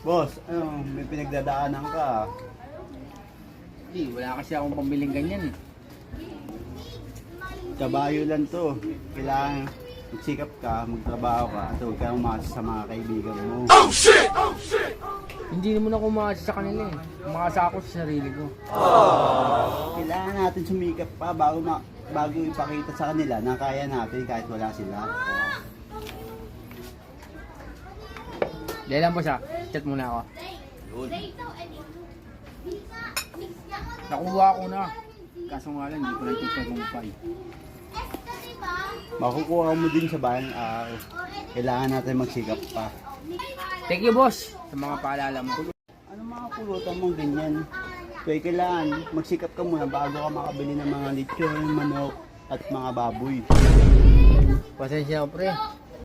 Boss, may pinagdadaanan ka. Hindi, wala kasi akong pambiling ganyan eh. Kabayo lang to. Kailangan magsikap ka, magtrabaho ka, at huwag kang umasa sa mga kaibigan mo. Oh shit! Oh shit! Hindi naman ako umakasa sa kanila eh. Umakasa ako sa sarili ko. Kailangan natin sumikap pa bago ipakita sa kanila na kaya natin kahit wala sila. Dahil lang po siya, chat muna ako. Nakuha ko na. Kaso nga lang, hindi ko lang check kung pa. Makukuha mo din sa bayan araw. Kailangan natin magsikap pa. Thank you boss sa mga paalala mo. Ano mga pulutan mong ganyan? Kaya kailangan magsikap ka muna bago ka makabili ng mga lechon, manok, at mga baboy. Pasensya ko pre.